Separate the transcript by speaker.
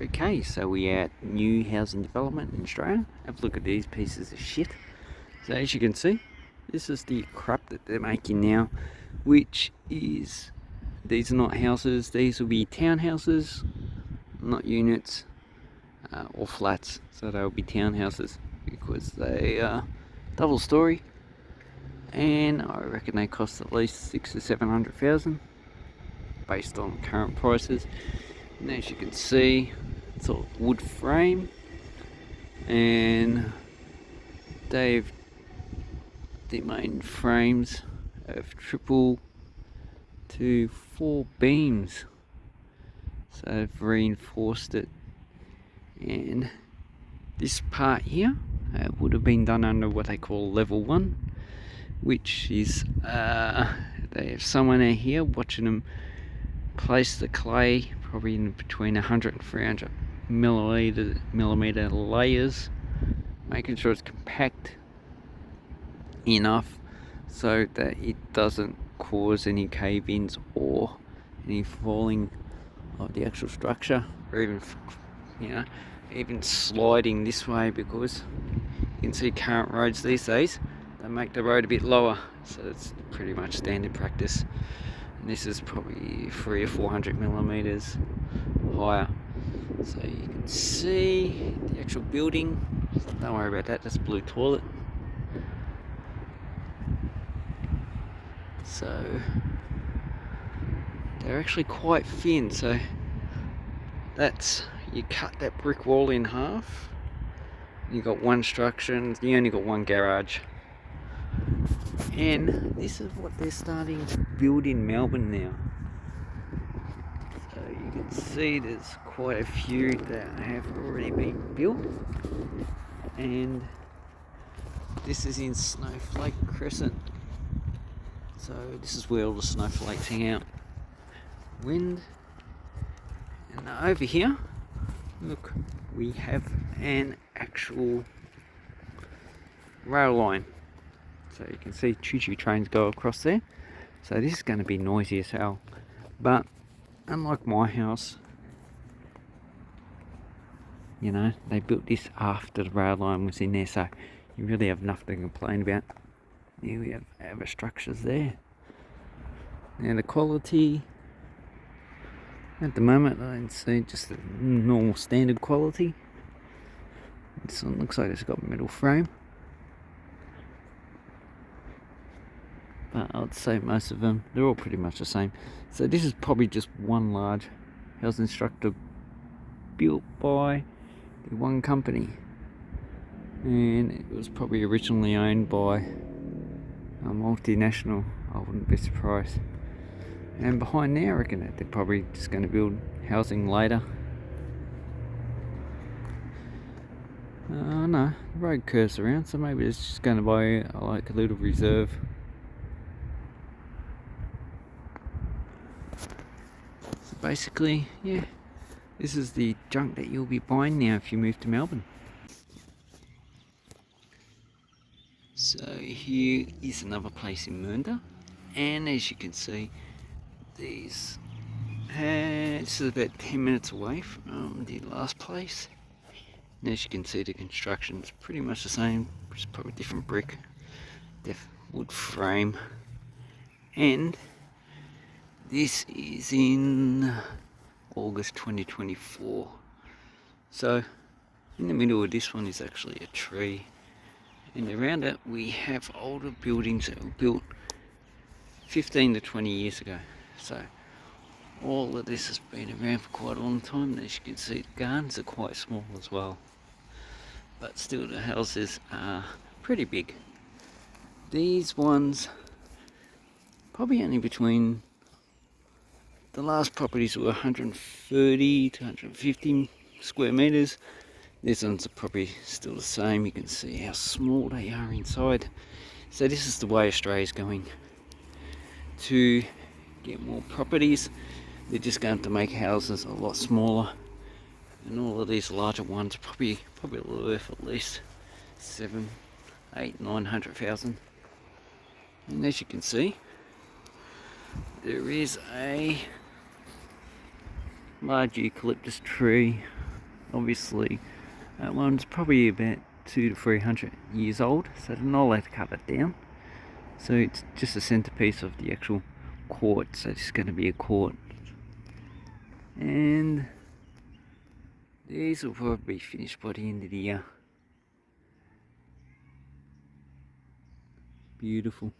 Speaker 1: Okay, so we're at new housing development in Australia. Have a look at these pieces of shit. So as you can see, this is the crap that they're making now, which is, these are not houses, these will be townhouses, not units or flats. So they'll be townhouses because they are double story, and I reckon they cost at least 600,000 to 700,000 based on current prices. And as you can see, it's all wood frame, and the main frames have triple to 4 beams, so they've reinforced it. And this part here would have been done under what they call level 1, which is they have someone out here watching them place the clay, probably in between 100 and 300 millimeter layers, making sure it's compact enough so that it doesn't cause any cave-ins or any falling of the actual structure, or even even sliding this way, because you can see current roads these days, they make the road a bit lower, so it's pretty much standard practice. And this is probably 300 or 400 millimeters higher. So you can see the actual building. Don't worry about that, that's a blue toilet. So they're actually quite thin, so that's, you cut that brick wall in half, you got one structure, and you only got one garage. And this is what they're starting to build in Melbourne now. So you can see there's quite a few that have already been built, and this is in Snowflake Crescent. So this is where all the snowflakes hang out. Wind. And over here, look, we have an actual rail line. So you can see choo-choo trains go across there. So this is going to be noisy as hell. But unlike my house, you know, they built this after the rail line was in there, so you really have nothing to complain about. Here we have other structures there. Now the quality, at the moment I can see just the normal standard quality. This one looks like it's got metal frame, but I'd say most of them, they're all pretty much the same. So this is probably just one large housing structure built by the one company, and it was probably originally owned by a multinational. I wouldn't be surprised. And behind there, I reckon that they're probably just going to build housing later. No, the road curves around, so maybe it's just going to buy like a little reserve. So basically, yeah, this is the junk that you'll be buying now if you move to Melbourne. So here is another place in Melbourne, and as you can see, this is about 10 minutes away from the last place. And as you can see, the construction is pretty much the same, just probably different brick, wood frame. And this is in August 2024. So in the middle of this one is actually a tree, and around it we have older buildings that were built 15 to 20 years ago. So all of this has been around for quite a long time. And as you can see, the gardens are quite small as well, but still the houses are pretty big. These ones probably only between, the last properties were 130 to 150 square meters. These ones are probably still the same. You can see how small they are inside. So this is the way Australia's going to get more properties. They're just going to make houses a lot smaller, and all of these larger ones are probably worth at least 700,000, 800,000, 900,000. And as you can see, there is a large eucalyptus tree obviously that one's probably about 200 to 300 years old, so they're not allowed to cut it down. So it's just a centerpiece of the actual court, so it's going to be a court. And these will probably be finished by the end of the year. Beautiful.